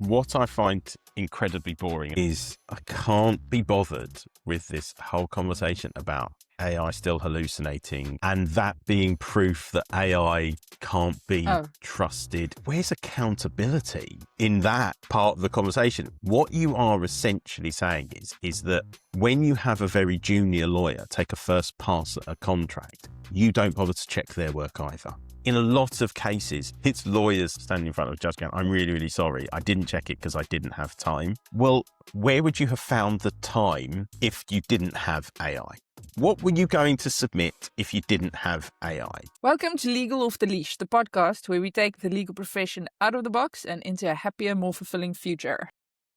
What I find incredibly boring is I can't be bothered with this whole conversation about AI still hallucinating and that being proof that AI can't be trusted. Where's accountability in that part of the conversation? What you are essentially saying is that when you have a very junior lawyer take a first pass at a contract, you don't bother to check their work either. In a lot of cases, it's lawyers standing in front of a judge going, I'm really, really sorry. I didn't check it because I didn't have time. Well, where would you have found the time if you didn't have AI? What were you going to submit if you didn't have AI? Welcome to Legal Off The Leash, the podcast where we take the legal profession out of the box and into a happier, more fulfilling future.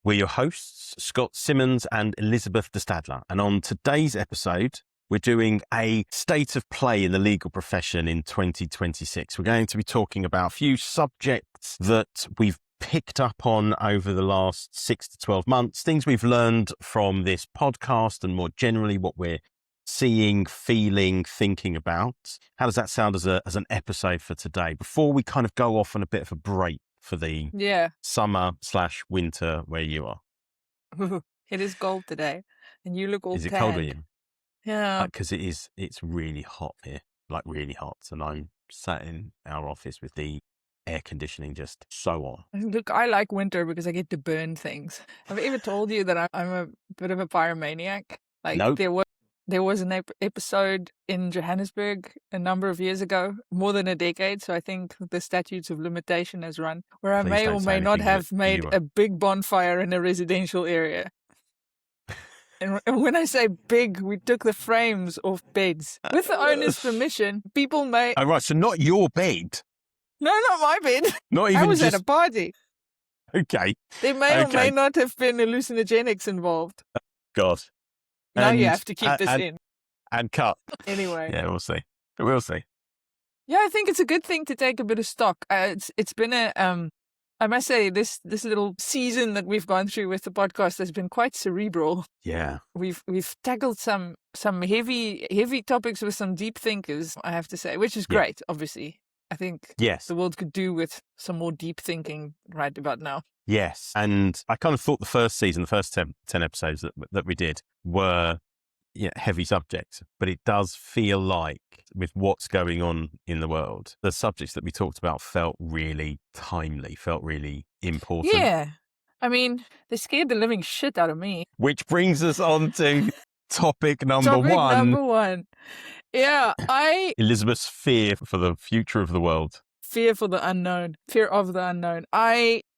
We're your hosts, Scott Simmons and Elizabeth de Stadler. And on today's episode, we're doing a state of play in the legal profession in 2026. We're going to be talking about a few subjects that we've picked up on over the last 6 to 12 months, things we've learned from this podcast and more generally what we're seeing, feeling, thinking about. How does that sound as an episode for today? Before we kind of go off on a bit of a break for the summer/winter where you are. It is cold today and you look all Is it tanned. cold where you? Yeah. Because it's really hot here, like really hot. And I'm sat in our office with the air conditioning just so on. Look, I like winter because I get to burn things. Have I ever told you that I'm a bit of a pyromaniac? Like Nope. There was an episode in Johannesburg a number of years ago, more than a decade, so I think the statutes of limitation has run, where I may or may not have made a big bonfire in a residential area. And when I say big, we took the frames off beds. With the owner's permission, people may... Oh, right, so not your bed. No, not my bed. Not even I was just... at a party. Okay. There may or may not have been hallucinogenics involved. God. Now you have to keep this in. And cut. Anyway. Yeah, we'll see. We'll see. Yeah, I think it's a good thing to take a bit of stock. It's been I must say, this little season that we've gone through with the podcast has been quite cerebral. Yeah. We've tackled some heavy topics with some deep thinkers, I have to say, which is great, obviously. I think the world could do with some more deep thinking right about now. Yes. And I kind of thought the first season, the first 10 episodes that we did were heavy subjects, but it does feel like with what's going on in the world, the subjects that we talked about felt really timely, felt really important. Yeah. I mean, they scared the living shit out of me. Which brings us on to topic number Topic one. number one. Yeah, Elizabeth's fear for the future of the world. Fear for the unknown. Fear of the unknown.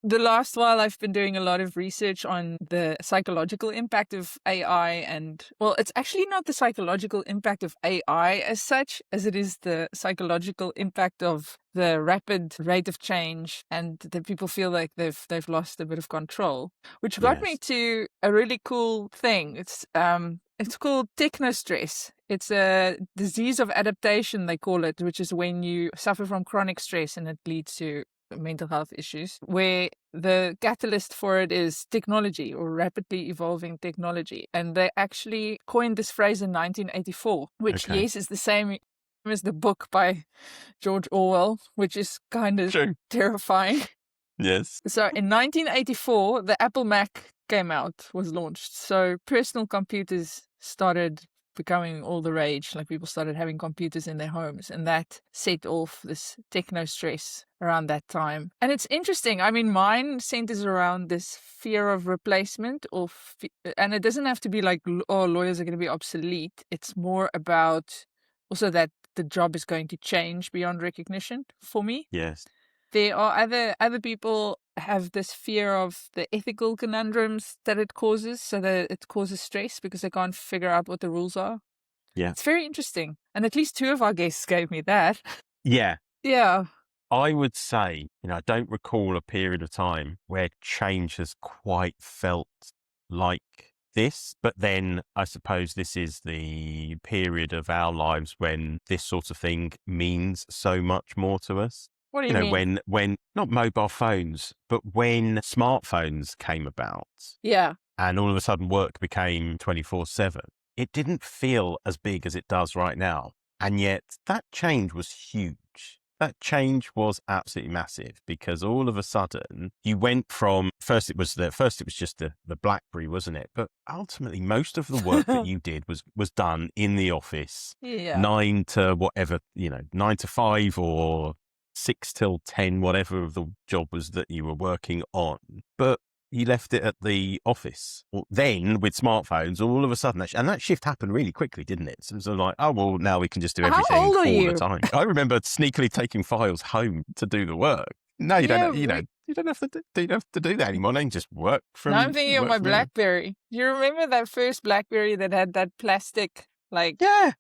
The last while I've been doing a lot of research on the psychological impact of AI and, well, it's actually not the psychological impact of AI as such as it is the psychological impact of the rapid rate of change and that people feel like they've lost a bit of control, which got me to a really cool thing. It's called Techno-stress. It's a disease of adaptation, they call it, which is when you suffer from chronic stress and it leads to mental health issues, where the catalyst for it is technology or rapidly evolving technology. And they actually coined this phrase in 1984, which, yes, is the same as the book by George Orwell, which is kind of terrifying. Yes. So in 1984, the Apple Mac was launched. So personal computers started becoming all the rage, like people started having computers in their homes, and that set off this techno-stress around that time. And it's interesting, I mean, mine centers around this fear of replacement, and it doesn't have to be like, oh, lawyers are going to be obsolete. It's more about also that the job is going to change beyond recognition for me. Yes. There are other people have this fear of the ethical conundrums that it causes, so that it causes stress because they can't figure out what the rules are. Yeah. It's very interesting. And at least two of our guests gave me that. Yeah. Yeah. I would say, I don't recall a period of time where change has quite felt like this, but then I suppose this is the period of our lives when this sort of thing means so much more to us. What do you mean? When not mobile phones, but when smartphones came about. Yeah. And all of a sudden work became 24/7. It didn't feel as big as it does right now. And yet that change was huge. that change was absolutely massive, because all of a sudden you went from first it was just the BlackBerry, wasn't it? But ultimately most of the work that you did was done in the office, Yeah. 9 to whatever, 9 to 5 or 6 till 10, whatever the job was that you were working on. But you left it at the office. Well, then with smartphones, all of a sudden, and that shift happened really quickly, didn't it? So it was like, oh, well, now we can just do How everything old are all you? the time. I remember sneakily taking files home to do the work. No, you Yeah, don't, you don't have to do that anymore. Now you can just work Now I'm from thinking of my anywhere. BlackBerry. You remember that first BlackBerry that had that plastic, like, Yeah.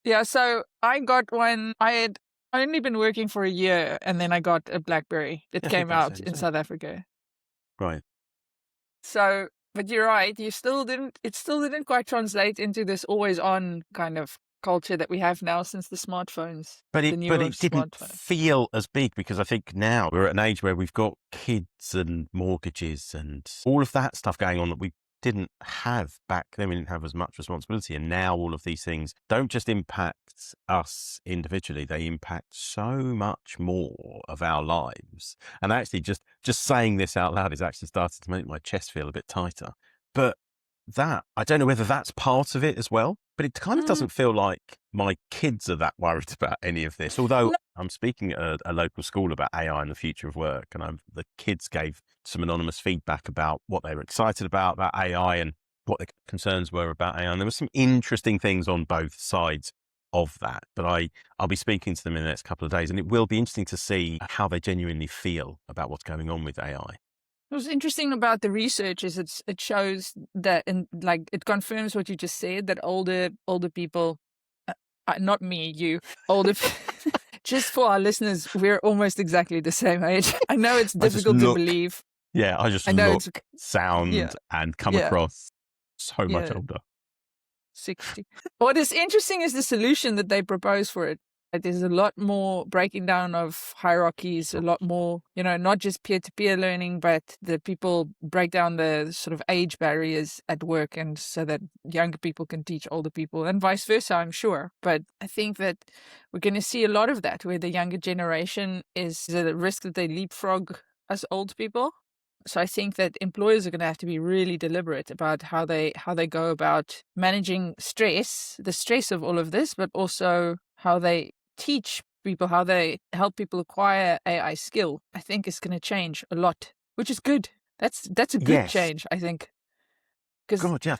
yeah, so I got one. I had only been working for a year, and then I got a BlackBerry that I came think I was out saying in the same. South Africa. Right. So, but you're right, it still didn't quite translate into this always on kind of culture that we have now since the smartphones, But the it newer didn't smartphones. feel as big, because I think now we're at an age where we've got kids and mortgages and all of that stuff going on that we didn't have back then. We didn't have as much responsibility. And now all of these things don't just impact us individually, they impact so much more of our lives. And actually just saying this out loud is actually starting to make my chest feel a bit tighter. But that, I don't know whether that's part of it as well, but it kind of doesn't feel like my kids are that worried about any of this. Although No. I'm speaking at a local school about AI and the future of work, and the kids gave some anonymous feedback about what they were excited about AI and what their concerns were about AI. And there were some interesting things on both sides of that. But I'll be speaking to them in the next couple of days, and it will be interesting to see how they genuinely feel about what's going on with AI. What's interesting about the research is it shows that, and like it confirms what you just said, that older people, not me, you, older. Just for our listeners, we're almost exactly the same age. I know it's I just difficult to look, believe. yeah, I just I know look, it's sound, and come yeah, across so much yeah, older. 60. What is interesting is the solution that they propose for it. There's a lot more breaking down of hierarchies, a lot more, not just peer-to-peer learning, but the people break down the sort of age barriers at work, and so that younger people can teach older people and vice versa, I'm sure. But I think that we're going to see a lot of that, where the younger generation is the risk that they leapfrog us old people. So I think that employers are going to have to be really deliberate about how they go about managing stress, the stress of all of this, but also how they teach people, how they help people acquire AI skill. I think is going to change a lot, which is good. That's a good Yes. change, I think. Because God, yeah.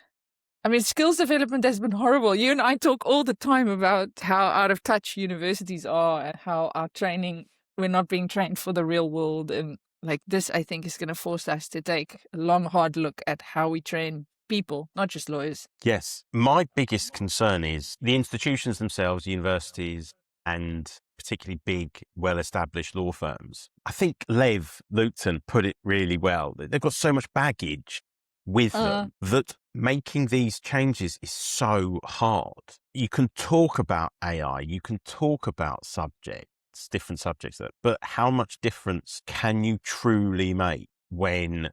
I mean, skills development has been horrible. You and I talk all the time about how out of touch universities are and how our training, we're not being trained for the real world. And like this, I think, is going to force us to take a long, hard look at how we train people, not just lawyers. Yes. My biggest concern is the institutions themselves, universities, and particularly big, well-established law firms. I think Lev Luton put it really well. They've got so much baggage with them that making these changes is so hard. You can talk about AI, you can talk about different subjects, but how much difference can you truly make when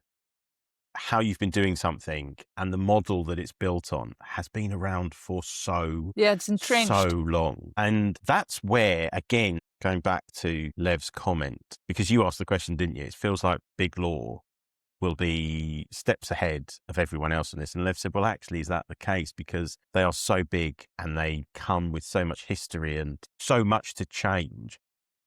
how you've been doing something and the model that it's built on has been around for it's entrenched. so long? And that's where, again, going back to Lev's comment, because you asked the question, didn't you? It feels like big law will be steps ahead of everyone else in this. And Lev said, well, actually, is that the case? Because they are so big and they come with so much history and so much to change,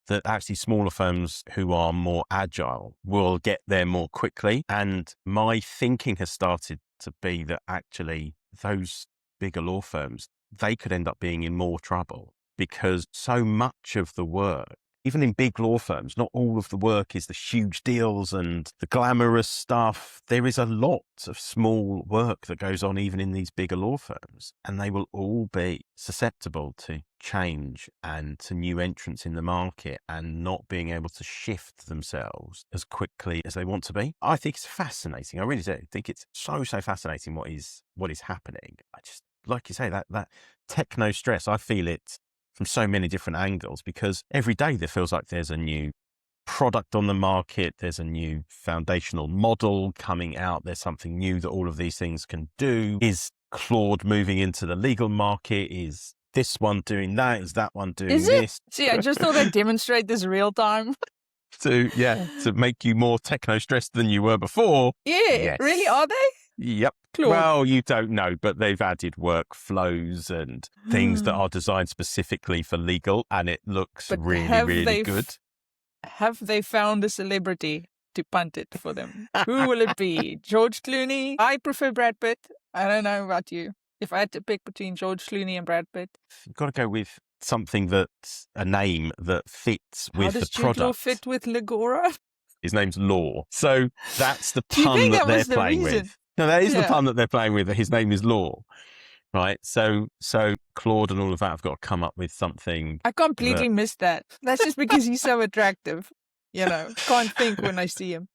that actually smaller firms who are more agile will get there more quickly. And my thinking has started to be that actually those bigger law firms, they could end up being in more trouble, because so much of the work, even in big law firms, not all of the work is the huge deals and the glamorous stuff. There is a lot of small work that goes on even in these bigger law firms, and they will all be susceptible to change and to new entrants in the market and not being able to shift themselves as quickly as they want to be. I think it's fascinating. I really do. I think it's so fascinating what is happening. I just, like you say, that techno-stress, I feel it from so many different angles, because every day there feels like there's a new product on the market, there's a new foundational model coming out, there's something new that all of these things can do. Is Claude moving into the legal market? Is this one doing that? Is that one doing Is it? this? See, I just thought I'd demonstrate this real time. To make you more techno-stressed than you were before. Yeah, Yes. really, are they? Yep. Claude. Well, you don't know, but they've added workflows and things that are designed specifically for legal, and it looks But really good. Have they found a celebrity to punt it for them? Who will it be? George Clooney? I prefer Brad Pitt. I don't know about you. If I had to pick between George Clooney and Brad Pitt. You've got to go with something that's a name that fits with the How does Jude product. Law fit with Legora? His name's Law. So that's the Do you pun think that that they're was the playing reason? with. No, that is the Yeah. pun that they're playing with. His name is Law. Right. So Claude and all of that have got to come up with something. I completely missed that. That's just because he's so attractive. You know, can't think when I see him.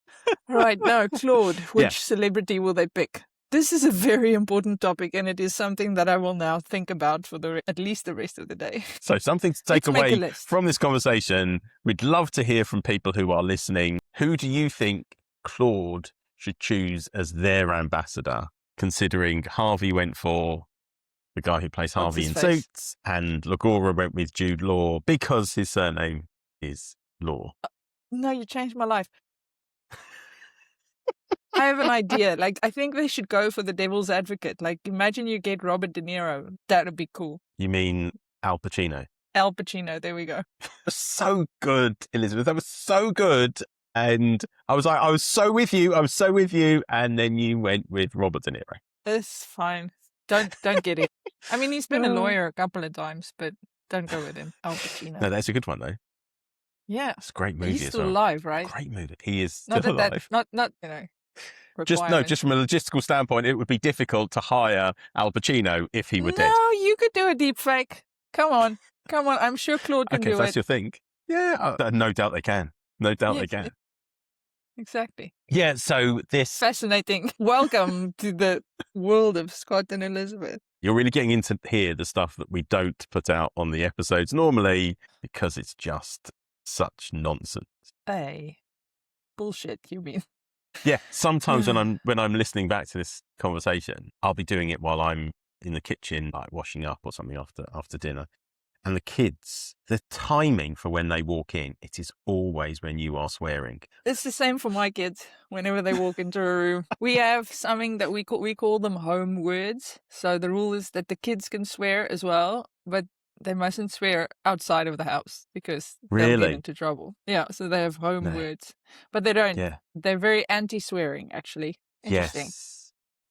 Right, no, Claude, which celebrity will they pick? This is a very important topic, and it is something that I will now think about for at least the rest of the day. So something to take Let's make a away list. from this conversation. We'd love to hear from people who are listening. Who do you think Claude should choose as their ambassador, considering Harvey went for the guy who plays Harvey in What's his face? Suits, and Legora went with Jude Law because his surname is Law? No, you changed my life. I have an idea. Like, I think they should go for the devil's advocate. Like, imagine you get Robert De Niro. That would be cool. You mean Al Pacino? Al Pacino, there we go. So good, Elizabeth. That was so good. And I was like, I was so with you. And then you went with Robert De Niro. It's fine. Don't get it. I mean, he's been a lawyer a couple of times, but don't go with him. Al Pacino. No, that's a good one, though. Yeah. It's a great movie He's as still well. alive, right? Great movie. He is Not still that alive. not you know. requirement. Just from a logistical standpoint, it would be difficult to hire Al Pacino if he were dead. No, you could do a deep fake. Come on. I'm sure Claude can Okay, do if that's it. your thing. Yeah, no doubt they can. No doubt they can. Exactly. Yeah, so this... Fascinating. Welcome to the world of Scott and Elizabeth. You're really getting into here the stuff that we don't put out on the episodes normally because it's just such nonsense. Hey, bullshit, you mean? Yeah, sometimes when I'm listening back to this conversation, I'll be doing it while I'm in the kitchen, like washing up or something after dinner. And the kids, the timing for when they walk in, it is always when you are swearing. It's the same for my kids. Whenever they walk into a room, we have something that we call them home words. So the rule is that the kids can swear as well, but they mustn't swear outside of the house because they'll get into trouble. Yeah, so they have home words, but they don't. Yeah. They're very anti-swearing, actually. Interesting.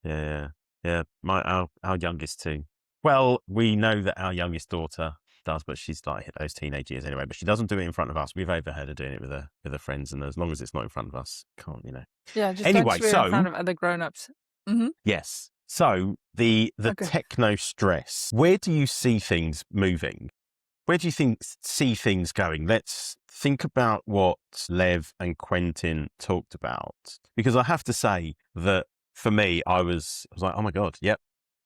Yes. Yeah. Our youngest too. Well, we know that our youngest daughter does, but she's like hit those teenage years anyway. But she doesn't do it in front of us. We've overheard her doing it with her friends, and as long as it's not in front of us, can't. Yeah. Just Anyway, don't swear in front of other grown-ups. Mm-hmm. Yes. So the techno-stress. Where do you see things moving? Where do you see things going? Let's think about what Lev and Quentin talked about, because I have to say that for me, I was like, oh my god, yep,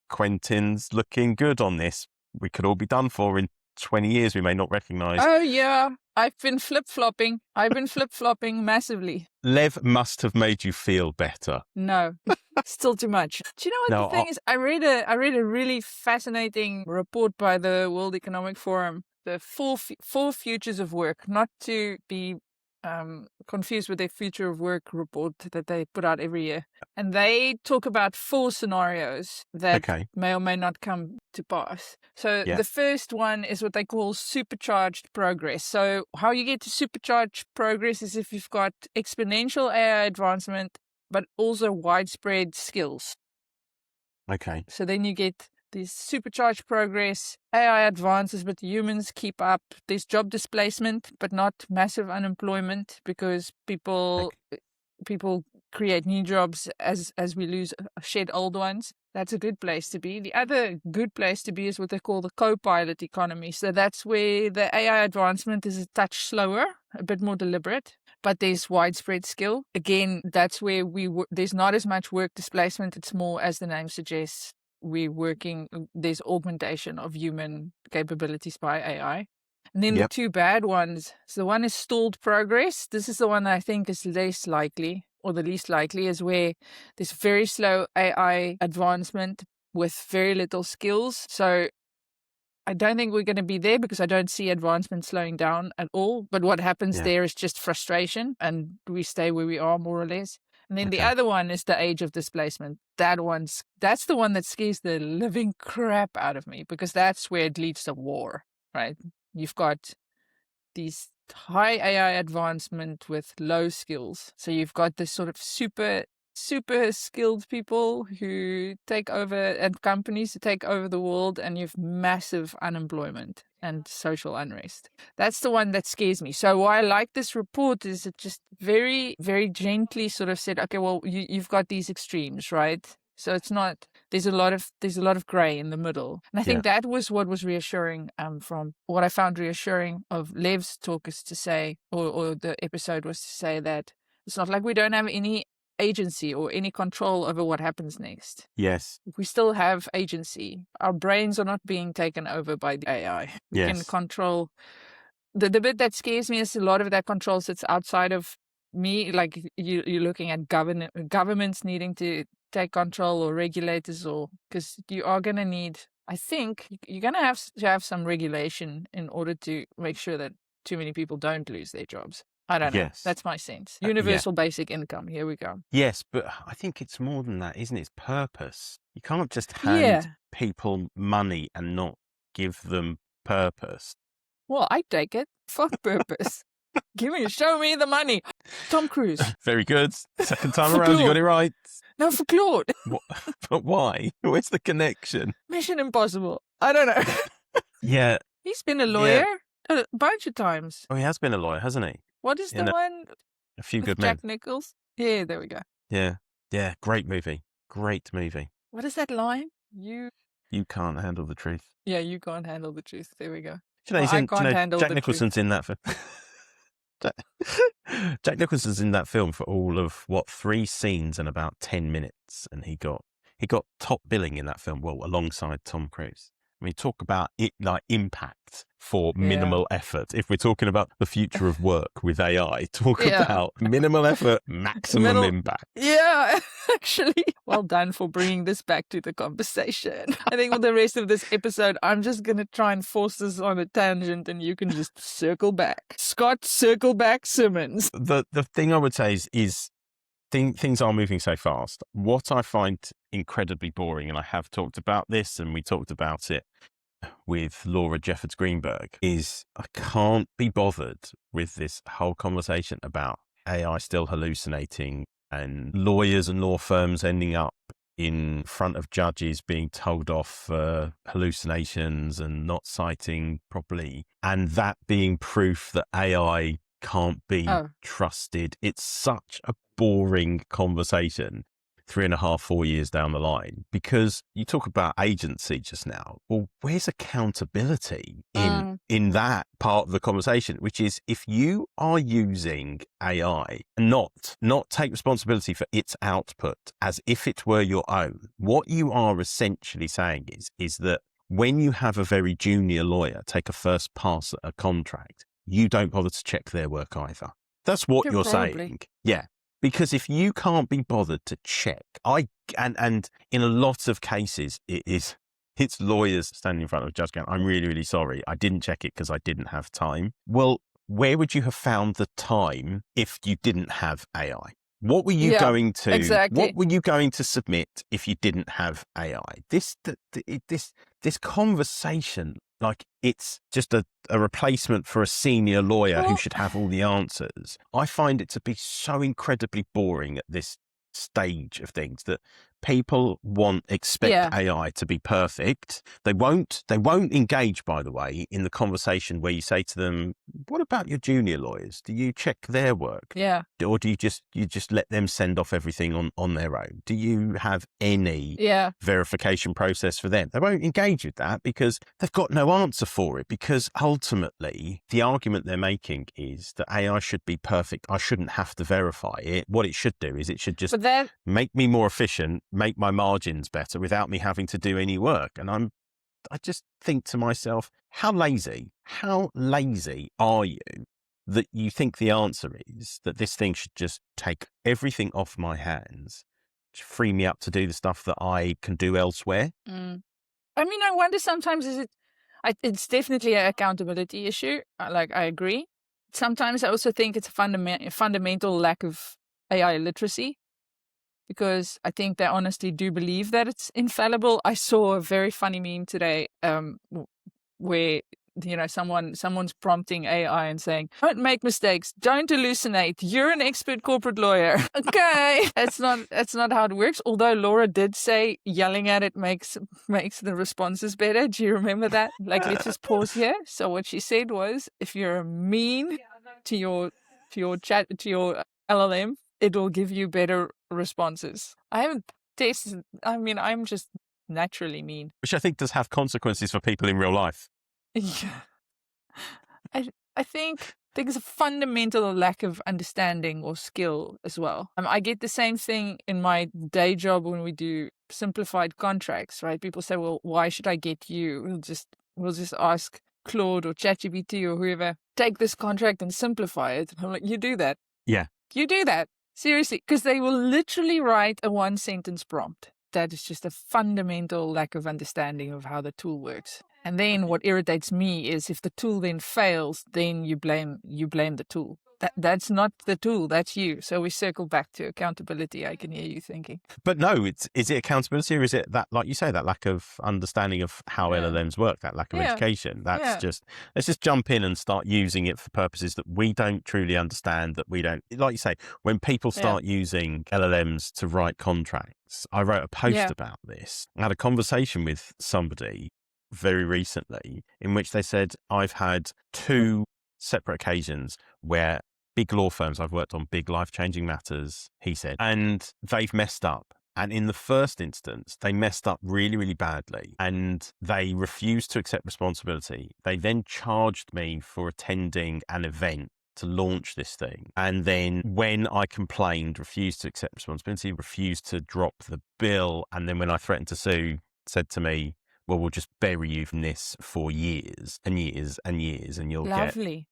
Quentin's looking good on this. We could all be done for in 20 years. We may not recognise. Oh yeah, I've been flip-flopping. Massively. Lev must have made you feel better. No, still too much. Do you know what the thing is? I read a really fascinating report by the World Economic Forum, the four futures of work, not to be confused with their future of work report that they put out every year. And they talk about 4 scenarios that may or may not come to pass. So the first one is what they call supercharged progress. So how you get to supercharged progress is if you've got exponential AI advancement, but also widespread skills. Okay. So then you get this supercharged progress, AI advances, but humans keep up. There's job displacement, but not massive unemployment because people create new jobs as we shed old ones. That's a good place to be. The other good place to be is what they call the co-pilot economy. So that's where the AI advancement is a touch slower, a bit more deliberate, but there's widespread skill. Again, that's where there's not as much work displacement. It's more, as the name suggests, there's augmentation of human capabilities by AI. And then the 2 bad ones. So the one is stalled progress. This is the one I think is less likely, or the least likely, is where there's very slow AI advancement with very little skills. So I don't think we're going to be there because I don't see advancement slowing down at all. But what happens there is just frustration, and we stay where we are more or less. And then the other one is the age of displacement. That's the one that scares the living crap out of me, because that's where it leads to war, right? You've got these high AI advancement with low skills. So you've got this sort of super skilled people who take over, and companies who take over the world, and you've massive unemployment and social unrest. That's the one that scares me. So why I like this report is it just very, very gently sort of said, okay, well, you've got these extremes, right? So it's not, there's a lot of gray in the middle. And I think that was what was reassuring, from what I found reassuring of Lev's talk is to say, or the episode was to say that it's not like we don't have any agency or any control over what happens next. Yes. We still have agency. Our brains are not being taken over by the AI. We can control. The bit that scares me is a lot of that control sits outside of me. Like you're looking at governments needing to take control, or regulators, or because you are going to need, I think you're going to have some regulation in order to make sure that too many people don't lose their jobs. I don't know. Yes. That's my sense. Universal basic income. Here we go. Yes, but I think it's more than that, isn't it? It's purpose. You can't just hand people money and not give them purpose. Well, I take it. Fuck purpose. Show me the money. Tom Cruise. Very good. Second time around, you got it right. No, for Claude. But why? Where's the connection? Mission Impossible. I don't know. Yeah. He's been a lawyer a bunch of times. Oh, he has been a lawyer, hasn't he? What is the one? A Few Good Jack Men. Nichols? Yeah, there we go. Yeah. Yeah. Great movie. Great movie. What is that line? You can't handle the truth. Yeah, you can't handle the truth. There we go. Jack Nicholson's in that film. Jack Nicholson's in that film for all of 3 scenes and about 10 minutes, and he got top billing in that film. Well, alongside Tom Cruise. I mean, talk about it, like impact for minimal effort. If we're talking about the future of work with AI, talk about minimal effort, maximum impact. Yeah, actually. Well done for bringing this back to the conversation. I think with the rest of this episode, I'm just going to try and force this on a tangent, and you can just circle back. Scott, circle back Simmons. The thing I would say is things are moving so fast. What I find incredibly boring, and I have talked about this, and we talked about it with Laura Jeffords Greenberg, is I can't be bothered with this whole conversation about AI still hallucinating and lawyers and law firms ending up in front of judges being told off for hallucinations and not citing properly, and that being proof that AI can't be trusted. It's such a boring conversation 3.5, 4 years down the line, because you talk about agency just now. Well, where's accountability in that part of the conversation, which is if you are using AI and not take responsibility for its output as if it were your own, what you are essentially saying is that when you have a very junior lawyer take a first pass at a contract, you don't bother to check their work either. That's what you're saying. Yeah. Because if you can't be bothered to check, and in a lot of cases, it's lawyers standing in front of a judge going, I'm really, really sorry. I didn't check it because I didn't have time. Well, where would you have found the time if you didn't have AI? What were you going to, what were you going to submit if you didn't have AI? This conversation, like it's just a replacement for a senior lawyer who should have all the answers. I find it to be so incredibly boring at this stage of things that people expect AI to be perfect. They won't engage, by the way, in the conversation where you say to them, what about your junior lawyers? Do you check their work? Yeah. Or do you just let them send off everything on their own? Do you have any verification process for them? They won't engage with that because they've got no answer for it, because ultimately the argument they're making is that AI should be perfect. I shouldn't have to verify it. What it should do is it should just make me more efficient, make my margins better without me having to do any work. And I just think to myself, how lazy are you that you think the answer is that this thing should just take everything off my hands, free me up to do the stuff that I can do elsewhere? I mean, I wonder sometimes, It's definitely an accountability issue. Like, I agree. Sometimes I also think it's a fundamental lack of AI literacy, because I think they honestly do believe that it's infallible. I saw a very funny meme today, where someone's prompting AI and saying, "Don't make mistakes, don't hallucinate. You're an expert corporate lawyer." Okay, that's not how it works. Although Laura did say yelling at it makes the responses better. Do you remember that? Like, let's just pause here. So what she said was, if you're mean to your LLM, it will give you better responses. I haven't tasted. I mean, I'm just naturally mean. Which I think does have consequences for people in real life. Yeah. I think there's a fundamental lack of understanding or skill as well. I get the same thing in my day job when we do simplified contracts, right? People say, well, why should I get you? We'll just ask Claude or ChatGPT or whoever, take this contract and simplify it. I'm like, you do that. Yeah. You do that. Seriously, because they will literally write a 1-sentence prompt. That is just a fundamental lack of understanding of how the tool works. And then what irritates me is if the tool then fails, then you blame the tool. That's not the tool, that's you. So we circle back to accountability, I can hear you thinking. But no, is it accountability, or is it that, like you say, that lack of understanding of how LLMs work, that lack of education? Let's just jump in and start using it for purposes that we don't truly understand, that we don't, like you say, when people start using LLMs to write contracts. I wrote a post about this. I had a conversation with somebody very recently in which they said, I've had 2 separate occasions where big law firms, I've worked on big life-changing matters, he said, and they've messed up. And in the first instance, they messed up really, really badly, and they refused to accept responsibility. They then charged me for attending an event to launch this thing. And then when I complained, refused to accept responsibility, refused to drop the bill. And then when I threatened to sue, said to me, well, we'll just bury you from this for years and years and years, and you'll Lovely.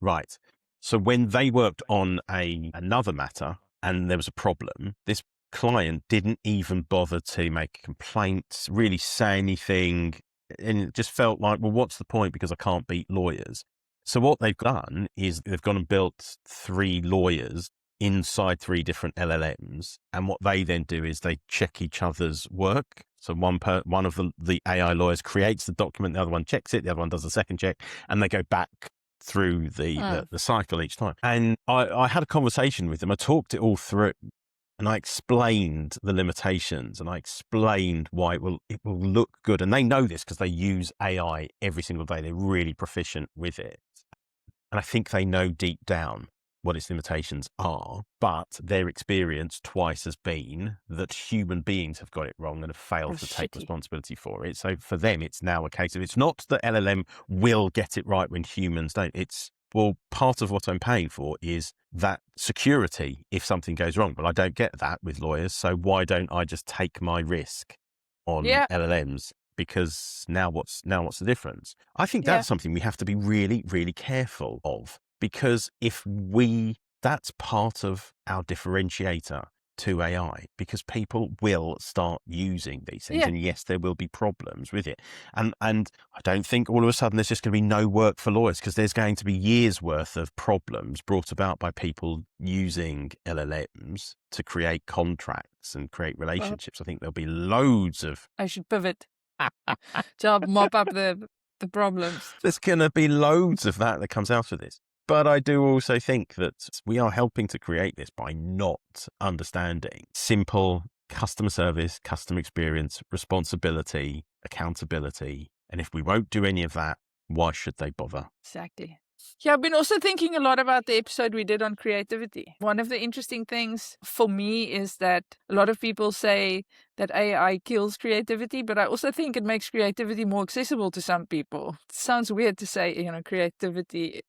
Right. So when they worked on another matter and there was a problem, this client didn't even bother to make a complaint, really say anything, and it just felt like, well, what's the point, because I can't beat lawyers. So what they've done is they've gone and built 3 lawyers inside 3 different LLMs, and what they then do is they check each other's work. So one of the AI lawyers creates the document, the other one checks it, the other one does a second check, and they go back through the cycle each time. And I had a conversation with them. I talked it all through, and I explained the limitations, and I explained why it will look good. And they know this because they use AI every single day. They're really proficient with it. And I think they know deep down what its limitations are, but their experience twice has been that human beings have got it wrong and have failed to take responsibility for it. So for them, it's now a case of, it's not that LLM will get it right when humans don't. It's, well, part of what I'm paying for is that security if something goes wrong, but I don't get that with lawyers. So why don't I just take my risk on LLMs? Because now what's the difference? I think that's something we have to be really, really careful of. Because that's part of our differentiator to AI, because people will start using these things, and yes, there will be problems with it. And I don't think all of a sudden there's just going to be no work for lawyers, because there's going to be years worth of problems brought about by people using LLMs to create contracts and create relationships. I think there'll be loads of... I should pivot to mop up the problems. There's going to be loads of that comes out of this. But I do also think that we are helping to create this by not understanding simple customer service, customer experience, responsibility, accountability. And if we won't do any of that, why should they bother? Exactly. Yeah, I've been also thinking a lot about the episode we did on creativity. One of the interesting things for me is that a lot of people say that AI kills creativity, but I also think it makes creativity more accessible to some people. It sounds weird to say,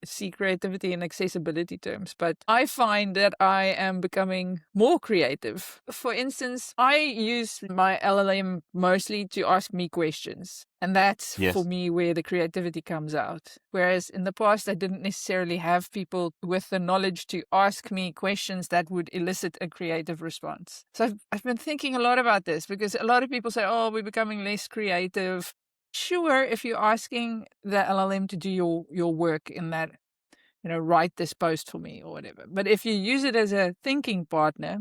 see creativity in accessibility terms, but I find that I am becoming more creative. For instance, I use my LLM mostly to ask me questions. And that's, for me, where the creativity comes out. Whereas in the past, I didn't necessarily have people with the knowledge to ask me questions that would elicit a creative response. So I've been thinking a lot about this, because a lot of people say, oh, we're becoming less creative. Sure, if you're asking the LLM to do your work in that, write this post for me or whatever. But if you use it as a thinking partner,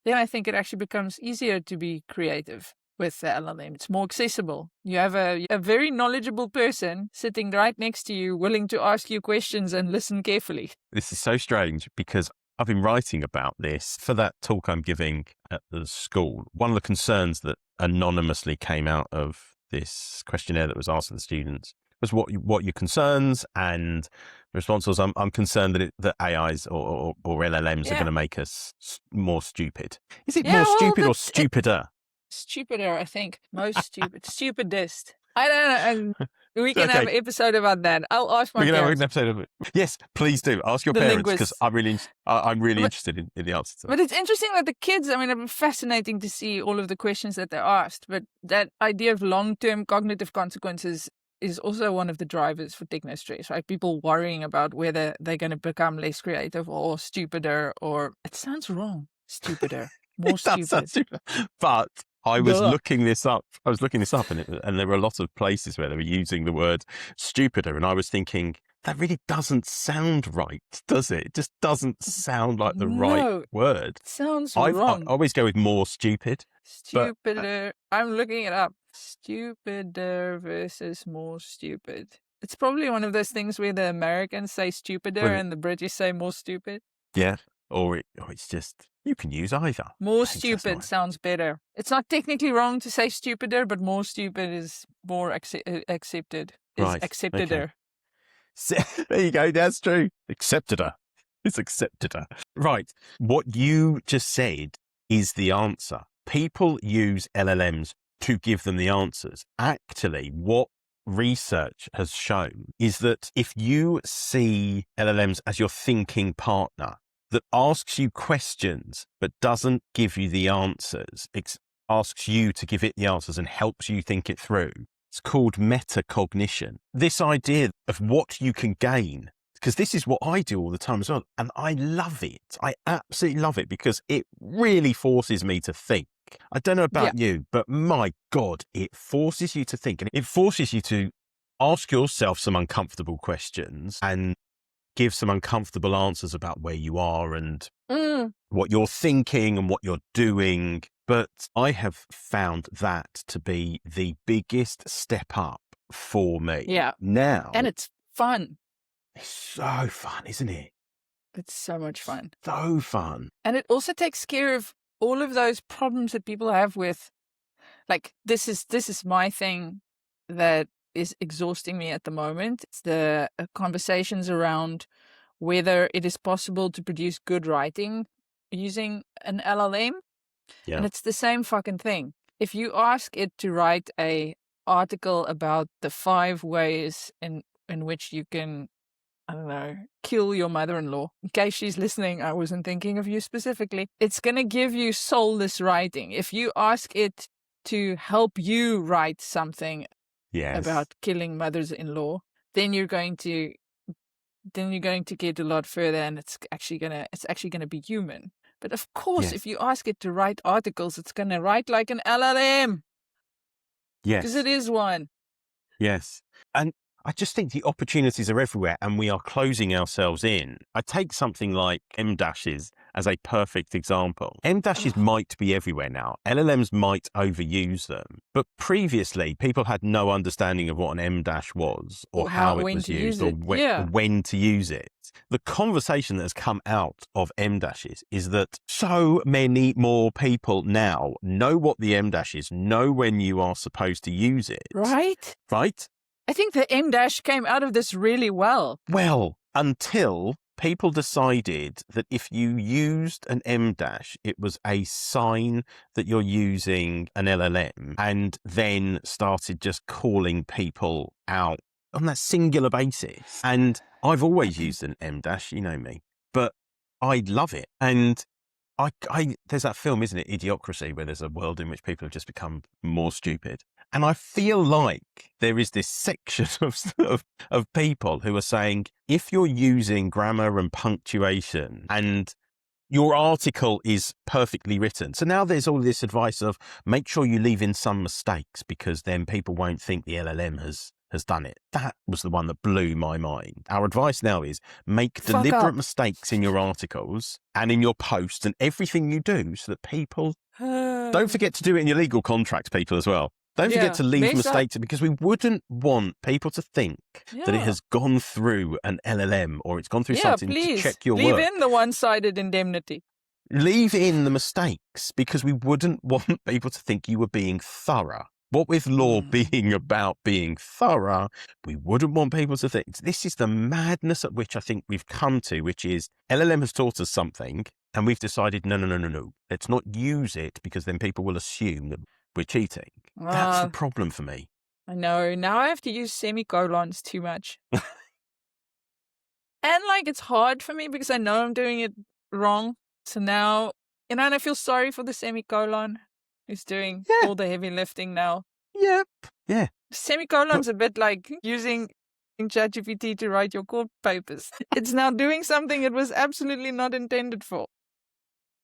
then I think it actually becomes easier to be creative with the LLM. It's more accessible. You have a very knowledgeable person sitting right next to you, willing to ask you questions and listen carefully. This is so strange because I've been writing about this for that talk I'm giving at the school. One of the concerns that anonymously came out of this questionnaire that was asked of the students was what your concerns, and the response was, I'm concerned that AIs or LLMs are going to make us more stupid. Is it more stupid or stupider? Stupider, I think. Most stupid. Stupidest. I don't know. We can have an episode about that. I'll ask my parents. We can have an episode of it. Yes, please do. Ask your parents, because I'm really interested in the answer to that. But it's interesting that the kids, I mean, it's fascinating to see all of the questions that they're asked. But that idea of long-term cognitive consequences is also one of the drivers for techno-stress, right? People worrying about whether they're going to become less creative or stupider, or it sounds wrong. Stupider. More stupid. But I was looking this up. And there were a lot of places where they were using the word stupider. And I was thinking, that really doesn't sound right, does it? It just doesn't sound like the right word. It sounds wrong. I always go with more stupid. Stupider. I'm looking it up. Stupider versus more stupid. It's probably one of those things where the Americans say stupider and the British say more stupid. Yeah. Or it's just, you can use either. More stupid sounds better. It's not technically wrong to say stupider, but more stupid is more accepted. Right. Accepteder. Okay. There you go. That's true. Accepteder. It's accepteder. Right. What you just said is the answer. People use LLMs to give them the answers. Actually, what research has shown is that if you see LLMs as your thinking partner, that asks you questions but doesn't give you the answers, it asks you to give it the answers and helps you think it through. It's called metacognition. This idea of what you can gain, because this is what I do all the time as well, and I love it. I absolutely love it because it really forces me to think. I don't know about you, but my God, it forces you to think, and it forces you to ask yourself some uncomfortable questions and give some uncomfortable answers about where you are and what you're thinking and what you're doing. But I have found that to be the biggest step up for me. Yeah. Now. And it's fun. It's so fun, isn't it? It's so much fun. So fun. And it also takes care of all of those problems that people have with, like, this is my thing that is exhausting me at the moment. It's the conversations around whether it is possible to produce good writing using an LLM. Yeah. And it's the same fucking thing. If you ask it to write a article about the 5 ways in which you can, I don't know, kill your mother-in-law, in case she's listening, I wasn't thinking of you specifically, it's going to give you soulless writing. If you ask it to help you write something about killing mothers-in-law, then you're going to get a lot further, and it's actually gonna be human. But of course, if you ask it to write articles, it's gonna write like an LLM. Yes, because it is one. Yes, and I just think the opportunities are everywhere, and we are closing ourselves in. I take something like M-dashes as a perfect example. M-dashes might be everywhere now. LLMs might overuse them. But previously, people had no understanding of what an M-dash was, or how it was used, or when to use it. The conversation that has come out of M-dashes is that so many more people now know what the M-dash is, know when you are supposed to use it. Right? Right? I think the M-dash came out of this really well. Well, until people decided that if you used an M-dash, it was a sign that you're using an LLM, and then started just calling people out on that singular basis. And I've always used an M-dash, you know me, but I love it. And there's that film, isn't it, Idiocracy, where there's a world in which people have just become more stupid. And I feel like there is this section of people who are saying, if you're using grammar and punctuation and your article is perfectly written. So now there's all this advice of make sure you leave in some mistakes because then people won't think the LLM has done it. That was the one that blew my mind. Our advice now is make Fuck deliberate up. mistakes in your articles and in your posts and everything you do so that people don't forget to do it in your legal contracts, people, as well. Don't forget to leave mistakes because we wouldn't want people to think that it has gone through an LLM or it's gone through something to check your leave work. in the one-sided indemnity. Leave in the mistakes because we wouldn't want people to think you were being thorough. What with law being about being thorough, we wouldn't want people to think. This is the madness at which I think we've come to, which is LLM has taught us something and we've decided, no. Let's not use it because then people will assume that we're cheating. That's the problem for me. I know. Now I have to use semicolons too much. And like, it's hard for me because I know I'm doing it wrong. So now, and I feel sorry for the semicolon who's doing all the heavy lifting now. Yep. Yeah. Semicolon's a bit like using ChatGPT to write your court papers. It's now doing something it was absolutely not intended for.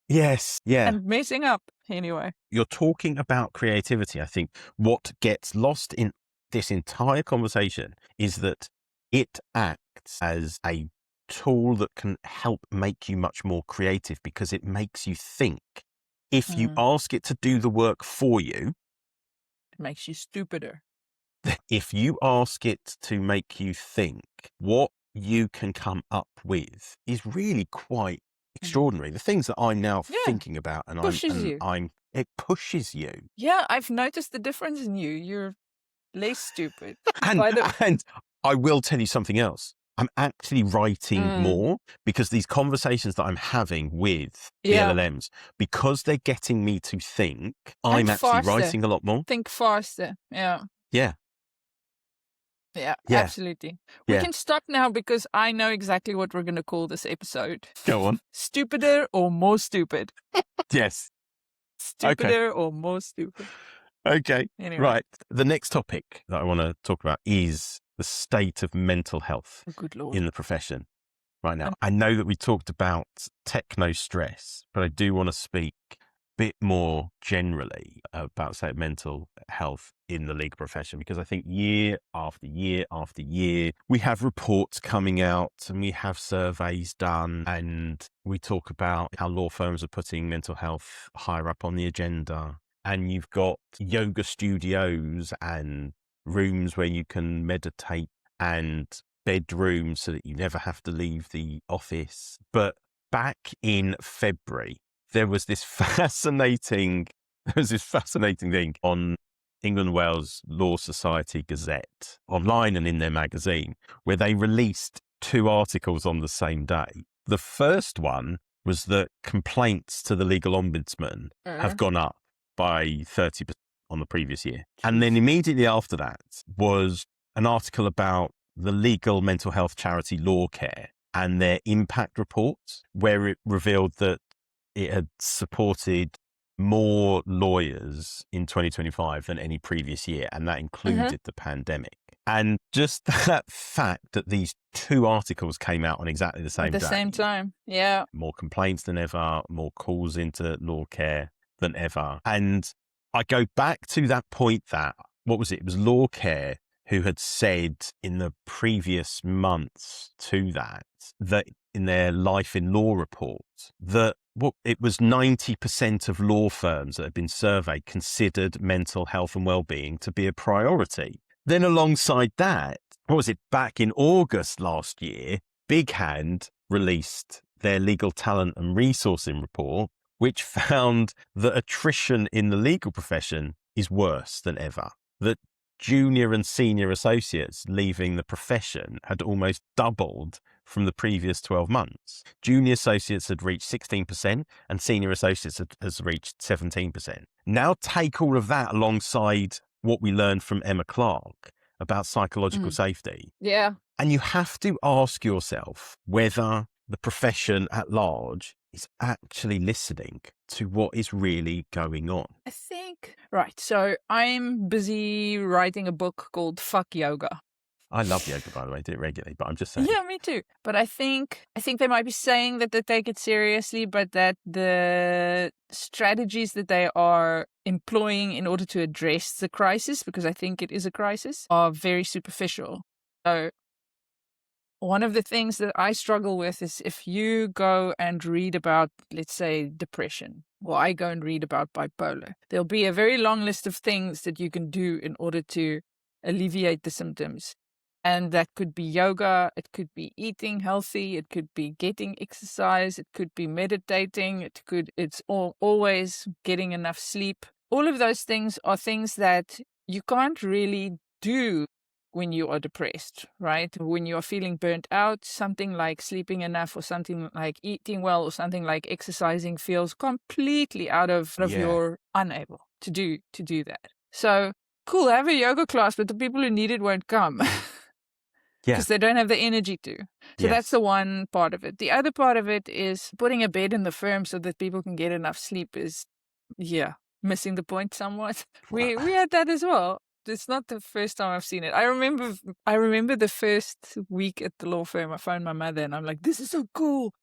Yes. Yeah. And messing up anyway. You're talking about creativity. I think what gets lost in this entire conversation is that it acts as a tool that can help make you much more creative because it makes you think. If you ask it to do the work for you, it makes you stupider. If you ask it to make you think, what you can come up with is really quite extraordinary. The things that I'm now thinking about and it pushes you. Yeah, I've noticed the difference in you. You're less stupid. And I will tell you something else. I'm actually writing more because these conversations that I'm having with the LLMs, because they're getting me to think, I'm actually writing a lot more. Think faster. Yeah. Yeah. Yeah, absolutely. We can stop now because I know exactly what we're going to call this episode. Go on. Stupider or more stupid? Yes. Stupider or more stupid? Okay. Anyway. Right. The next topic that I want to talk about is the state of mental health in the profession right now. I know that we talked about techno-stress, but I do want to speak a bit more generally about, say, mental health in the legal profession, because I think year after year after year, we have reports coming out and we have surveys done and we talk about how law firms are putting mental health higher up on the agenda. And you've got yoga studios and rooms where you can meditate and bedrooms so that you never have to leave the office. But back in February, there was this fascinating thing on England Wales Law Society Gazette online and in their magazine, where they released 2 articles on the same day. The first one was that complaints to the legal ombudsman have gone up by 30% on the previous year. And then immediately after that was an article about the legal mental health charity Law Care and their impact reports, where it revealed that it had supported more lawyers in 2025 than any previous year, and that included the pandemic. And just that fact that these 2 articles came out on exactly the same day. At the same time, yeah. More complaints than ever, more calls into Law Care than ever. And I go back to that point that, what was it? It was Law Care who had said in the previous months to that in their Life in Law report, that it was 90% of law firms that had been surveyed considered mental health and well-being to be a priority. Then alongside that, what was it? Back in August last year, Big Hand released their legal talent and resourcing report, which found that attrition in the legal profession is worse than ever. That junior and senior associates leaving the profession had almost doubled from the previous 12 months. Junior associates had reached 16% and senior associates has reached 17%. Now take all of that alongside what we learned from Emma Clark about psychological safety. Yeah. And you have to ask yourself whether the profession at large is actually listening to what is really going on. I think, right, so I'm busy writing a book called Fuck Yoga. I love yoga, by the way. I do it regularly, but I'm just saying. Yeah, me too. But I think they might be saying that they take it seriously, but that the strategies that they are employing in order to address the crisis, because I think it is a crisis, are very superficial. So one of the things that I struggle with is if you go and read about, let's say, depression, or I go and read about bipolar, there'll be a very long list of things that you can do in order to alleviate the symptoms. And that could be yoga, it could be eating healthy, it could be getting exercise, it could be meditating, it's always getting enough sleep. All of those things are things that you can't really do when you are depressed, right? When you are feeling burnt out, something like sleeping enough or something like eating well or something like exercising feels completely out of your unable to do that. So cool, have a yoga class, but the people who need it won't come. Because they don't have the energy to. So that's the one part of it. The other part of it is putting a bed in the firm so that people can get enough sleep is, missing the point somewhat. We had that as well. It's not the first time I've seen it. I remember the first week at the law firm, I phoned my mother and I'm like, this is so cool.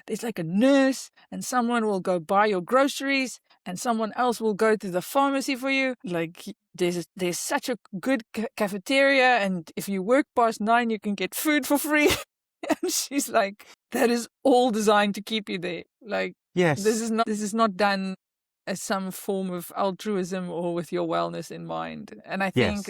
There's like a nurse and someone will go buy your groceries and someone else will go to the pharmacy for you. Like there's such a good cafeteria, and if you work past 9, you can get food for free. And she's like, that is all designed to keep you there. Like, this is not done as some form of altruism or with your wellness in mind. And I think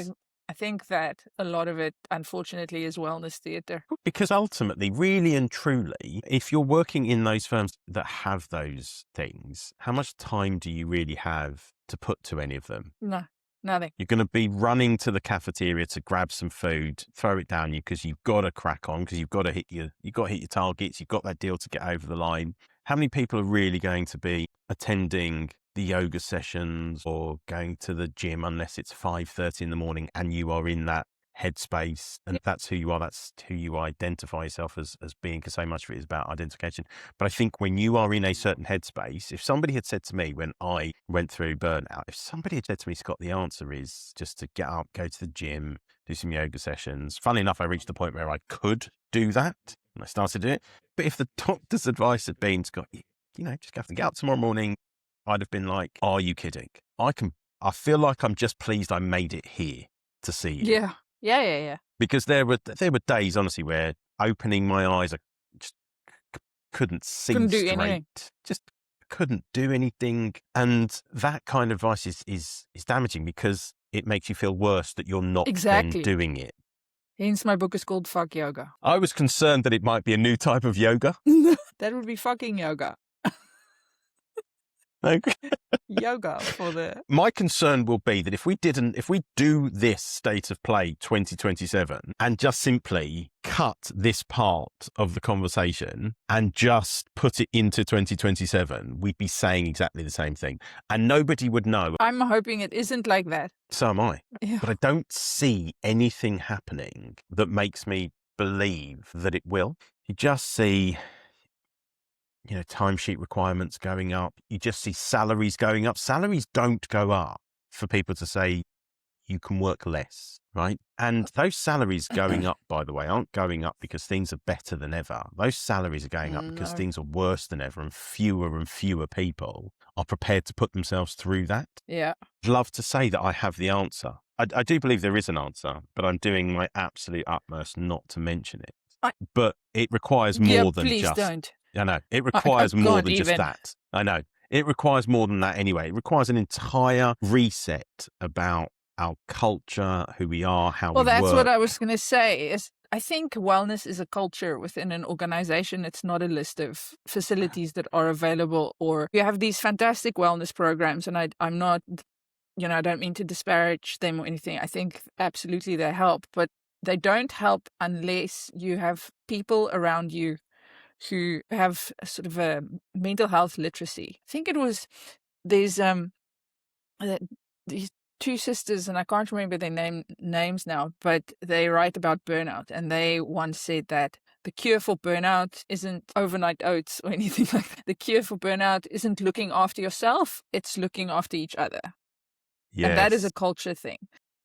that a lot of it, unfortunately, is wellness theatre. Because ultimately, really and truly, if you're working in those firms that have those things, how much time do you really have to put to any of them? No, nothing. You're going to be running to the cafeteria to grab some food, throw it down you because you've got to crack on, because you've got to hit your targets, you've got that deal to get over the line. How many people are really going to be attending the yoga sessions or going to the gym unless it's 5:30 in the morning and you are in that headspace and that's who you are, that's who you identify yourself as being, because so much of it is about identification. But I think when you are in a certain headspace, if somebody had said to me when I went through burnout, if somebody had said to me, Scott, the answer is just to get up, go to the gym, do some yoga sessions. Funnily enough, I reached the point where I could do that and I started doing it. But if the doctor's advice had been, Scott, just have to get up tomorrow morning, I'd have been like, are you kidding? I feel like I'm just pleased I made it here to see you. Yeah. Because there were days, honestly, where opening my eyes, I just couldn't see straight. Anything. Just couldn't do anything. And that kind of advice is damaging because it makes you feel worse that you're not then doing it. Hence my book is called Fuck Yoga. I was concerned that it might be a new type of yoga. That would be fucking yoga. Okay. Yoga for the... My concern will be that if we do this State of Play 2027 and just simply cut this part of the conversation and just put it into 2027, we'd be saying exactly the same thing and nobody would know. I'm hoping it isn't like that. So am I. Yeah. But I don't see anything happening that makes me believe that it will. You just see... timesheet requirements going up. You just see salaries going up. Salaries don't go up for people to say you can work less, right? And those salaries going up, by the way, aren't going up because things are better than ever. Those salaries are going up because things are worse than ever and fewer people are prepared to put themselves through that. Yeah. I'd love to say that I have the answer. I do believe there is an answer, but I'm doing my absolute utmost not to mention it. But it requires more than please just... don't. I know. It requires more than just that. I know. It requires more than that anyway. It requires an entire reset about our culture, who we are, how we work. Well, that's what I was going to say. I think wellness is a culture within an organization. It's not a list of facilities that are available, or you have these fantastic wellness programs. And I'm not, I don't mean to disparage them or anything. I think absolutely they help, but they don't help unless you have people around you who have a sort of a mental health literacy. I think there's these two sisters, and I can't remember their names now, but they write about burnout, and they once said that the cure for burnout isn't overnight oats or anything like that. The cure for burnout isn't looking after yourself, it's looking after each other. Yes. And that is a culture thing.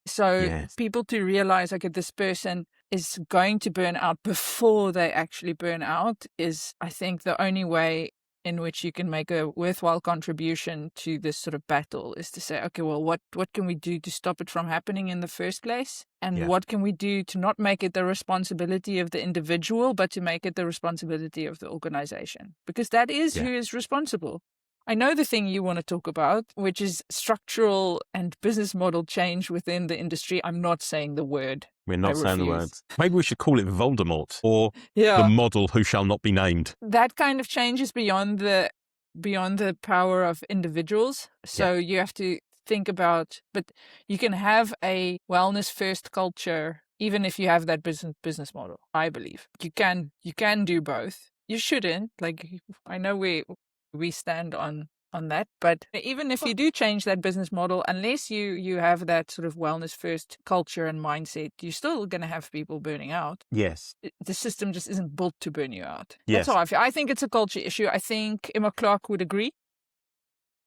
So Yes. people to realize, okay, this person is going to burn out before they actually burn out is, I think, the only way in which you can make a worthwhile contribution to this sort of battle is to say, okay, well, what can we do to stop it from happening in the first place? And Yeah. what can we do to not make it the responsibility of the individual, but to make it the responsibility of the organization? Because that is Yeah. who is responsible. I know the thing you want to talk about, which is structural and business model change within the industry. I'm not saying the word. We're not I saying the refuse. words. Maybe we should call it Voldemort or the Yeah, model who shall not be named. that kind of change is beyond the power of individuals. So you have to think about, but you can have a wellness first culture even if you have that business model. I believe you can do both. You shouldn't. Like, I know we stand on that, but even if you do change that business model, unless you have that sort of wellness first culture and mindset, you're still going to have people burning out. Yes. The system just isn't built to burn you out. Yes. That's how I feel. I think it's a culture issue. I think Emma Clark would agree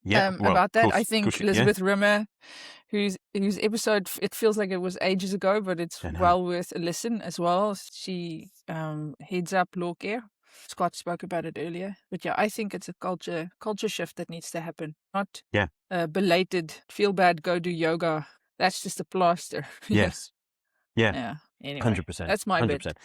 Yeah. Well, about that. course, I think Elizabeth Rimmer, whose episode, it feels like it was ages ago, but it's well worth a listen as well. She heads up Law Care. Scott spoke about it earlier. But yeah, I think it's a culture shift that needs to happen. Not belated, feel bad, go do yoga. That's just a plaster. Yes. Yeah. Yeah. Anyway, 100%. that's my 100%. bit.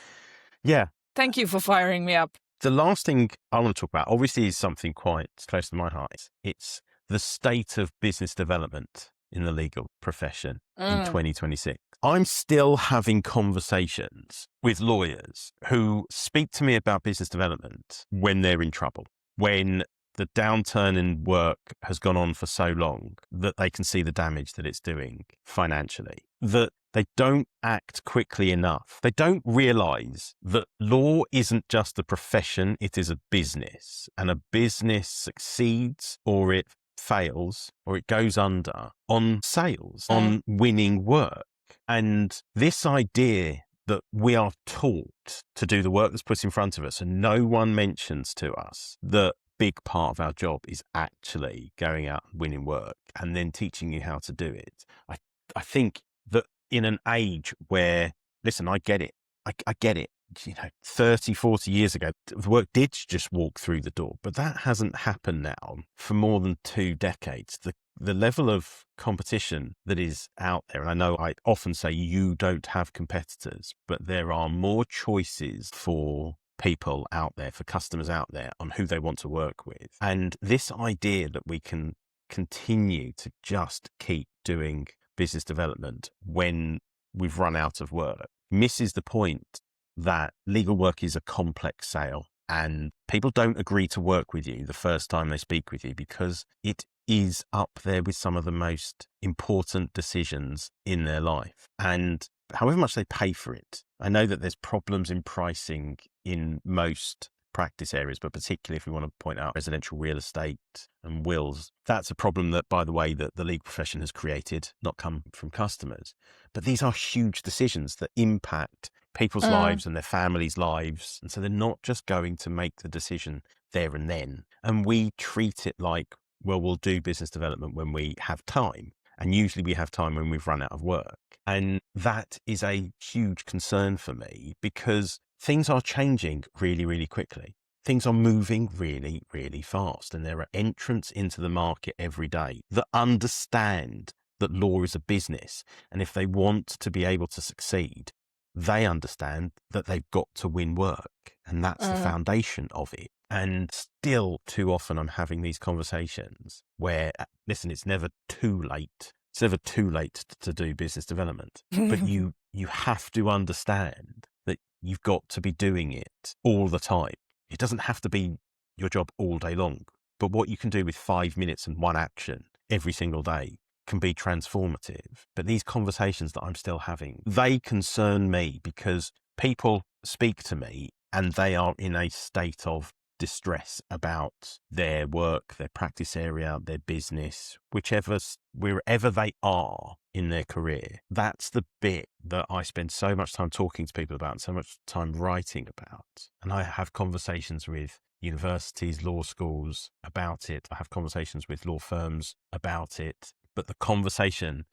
Yeah. Thank you for firing me up. The last thing I want to talk about, obviously, is something quite close to my heart. It's the state of business development in the legal profession in 2026. I'm still having conversations with lawyers who speak to me about business development when they're in trouble, when the downturn in work has gone on for so long that they can see the damage that it's doing financially, that they don't act quickly enough. They don't realize that law isn't just a profession, it is a business. And a business succeeds or it fails or it goes under on sales, on winning work. And this idea that we are taught to do the work that's put in front of us and no one mentions to us that big part of our job is actually going out and winning work and then teaching you how to do it. I think that in an age where, listen, I get it. I get it. 30, 40 years ago, the work did just walk through the door, but that hasn't happened now for more than 2 decades. The level of competition that is out there, and I know I often say you don't have competitors, but there are more choices for people out there, for customers out there on who they want to work with. And this idea that we can continue to just keep doing business development when we've run out of work misses the point that legal work is a complex sale and people don't agree to work with you the first time they speak with you because it is up there with some of the most important decisions in their life. And however much they pay for it, I know that there's problems in pricing in most practice areas, but particularly if we want to point out residential real estate and wills, that's a problem that, by the way, that the legal profession has created, not come from customers. But these are huge decisions that impact people's lives and their families' lives. And so they're not just going to make the decision there and then. And we treat it like, well, we'll do business development when we have time. And usually we have time when we've run out of work. And that is a huge concern for me because things are changing really, really quickly. Things are moving really, really fast. And there are entrants into the market every day that understand that law is a business. And if they want to be able to succeed, they understand that they've got to win work. And that's the foundation of it. And still too often I'm having these conversations where, listen, it's never too late. It's never too late to do business development, but you have to understand that you've got to be doing it all the time. It doesn't have to be your job all day long, but what you can do with 5 minutes and one action every single day can be transformative. But these conversations that I'm still having, they concern me because people speak to me and they are in a state of distress about their work, their practice area, their business, wherever they are in their career. That's the bit that I spend so much time talking to people about and so much time writing about. And I have conversations with universities, law schools about it. I have conversations with law firms about it. But the conversation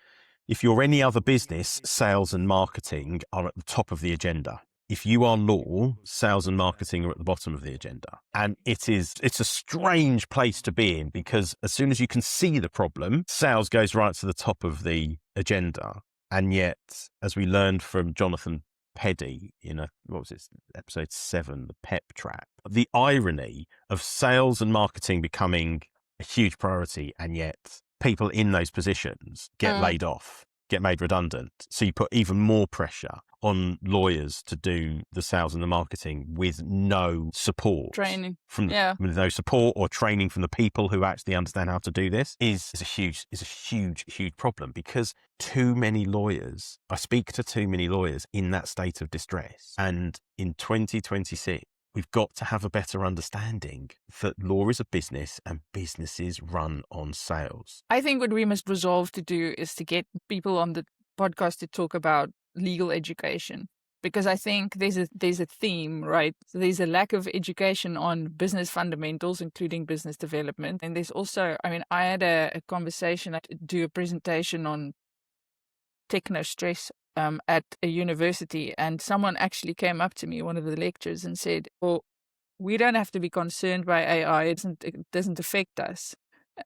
If you're any other business, sales and marketing are at the top of the agenda. If you are law, sales and marketing are at the bottom of the agenda. And it's a strange place to be in, because as soon as you can see the problem, sales goes right to the top of the agenda. And yet, as we learned from Jonathan Peddy in episode 7, the pep trap, the irony of sales and marketing becoming a huge priority, and yet people in those positions get laid off, get made redundant. So you put even more pressure on lawyers to do the sales and the marketing with no support. Training. With no support or training from the people who actually understand how to do this is a huge problem, because I speak to too many lawyers in that state of distress. And in 2026, we've got to have a better understanding that law is a business and businesses run on sales. I think what we must resolve to do is to get people on the podcast to talk about legal education, because I think there's a theme, right? So there's a lack of education on business fundamentals, including business development. And there's also, I had a conversation, I do a presentation on Techno-stress at a university, and someone actually came up to me, one of the lecturers, and said, well, we don't have to be concerned by AI. It doesn't affect us.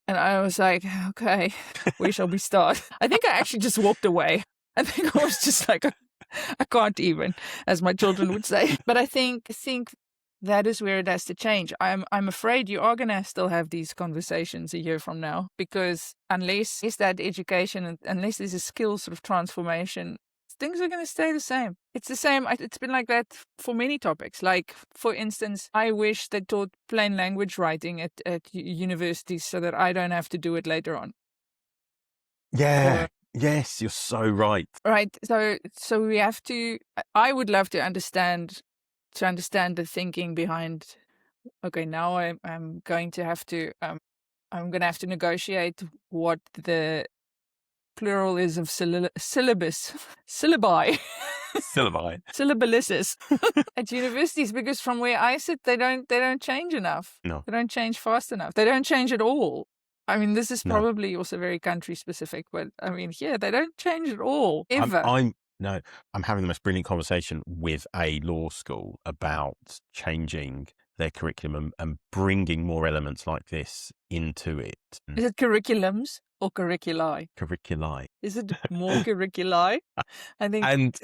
And I was like, okay, where shall we start? I think I actually just walked away. I think I was just like, I can't even, as my children would say. But I think that is where it has to change. I'm afraid you are going to still have these conversations a year from now, because unless it's that education and unless there's a skill sort of transformation, things are going to stay the same. It's the same. It's been like that for many topics. Like, for instance, I wish they taught plain language writing at universities so that I don't have to do it later on. Yeah. Yes, you're so right. Right. So we have to, I would love to understand the thinking behind, okay, now I'm going to have to, negotiate what the plural is of syllabi. Syllabuses at universities, because from where I sit, they don't change enough. No. They don't change fast enough. They don't change at all. This is probably also very country specific, but here they don't change at all, ever. I'm having the most brilliant conversation with a law school about changing their curriculum and bringing more elements like this into it. Is it curriculums or curriculi? Curriculi. Is it more curriculi? I think. And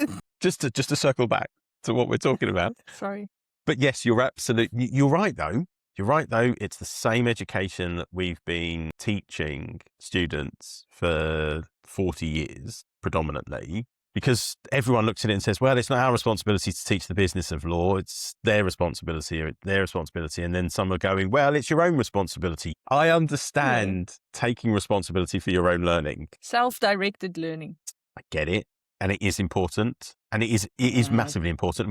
just to circle back to what we're talking about. Sorry. But yes, you're right though. You're right, though. It's the same education that we've been teaching students for 40 years, predominantly, because everyone looks at it and says, well, it's not our responsibility to teach the business of law. It's their responsibility. And then some are going, well, it's your own responsibility. I understand taking responsibility for your own learning. Self-directed learning. I get it. And it is important. And it is massively important. And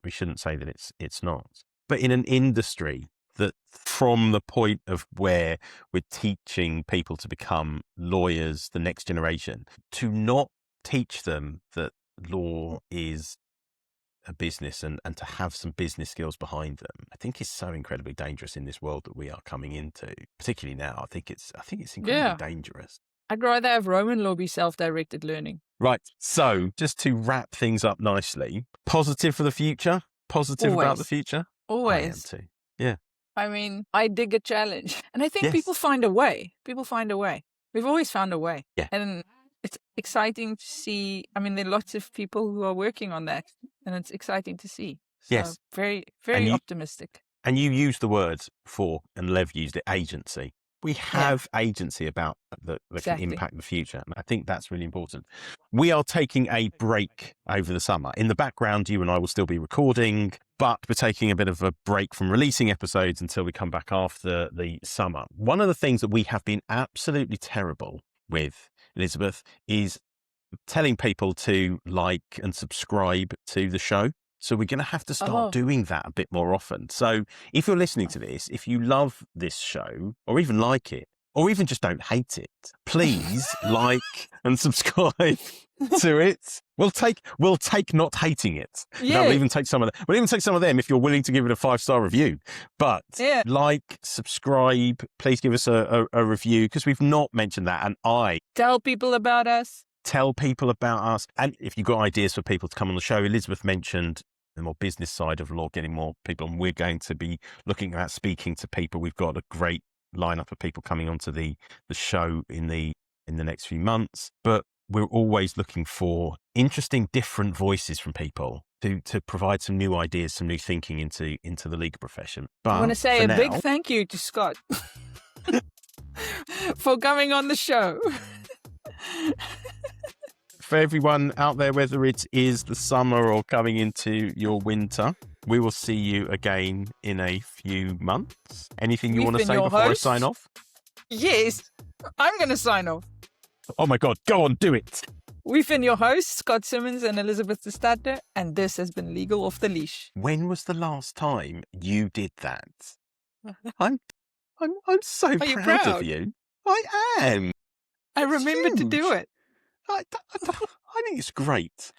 we shouldn't say that it's not. But in an industry that, from the point of where we're teaching people to become lawyers, the next generation, to not teach them that law is a business and to have some business skills behind them, I think is so incredibly dangerous in this world that we are coming into, particularly now. I think it's incredibly dangerous. I'd rather have Roman law be self-directed learning. Right. So just to wrap things up nicely, positive for the future, positive about the future. Always. I am too. Yeah. I dig a challenge. And I think people find a way. We've always found a way. Yeah. And it's exciting to see. There are lots of people who are working on that, and it's exciting to see. So yes. Very, very optimistic. And you used the word before, and Lev used it, agency. We have agency about that can impact the future. And I think that's really important. We are taking a break over the summer. In the background, you and I will still be recording, but we're taking a bit of a break from releasing episodes until we come back after the summer. One of the things that we have been absolutely terrible with, Elizabeth, is telling people to like and subscribe to the show. So we're going to have to start doing that a bit more often. So if you're listening to this, if you love this show or even like it, or even just don't hate it, please like and subscribe to it. We'll take not hating it. Yeah. We'll even take some of them if you're willing to give it a 5-star review. But like, subscribe, please give us a review, because we've not mentioned that. And tell people about us. tell people about us. And if you've got ideas for people to come on the show, Elizabeth mentioned the more business side of law, getting more people. And we're going to be looking at speaking to people. We've got a great lineup of people coming onto the show in the next few months. But we're always looking for interesting, different voices from people to provide some new ideas, some new thinking into the legal profession. But I want to say a big thank you to Scott for coming on the show. For everyone out there, whether it is the summer or coming into your winter, we will see you again in a few months. Anything you want to say before I sign off? Yes, I'm going to sign off. Oh my God, go on, do it. We've been your hosts, Scott Simmons and Elizabeth de Stadler, and this has been Legal Off The Leash. When was the last time you did that? I'm so proud of you. I am. I remembered to do it. I think it's great.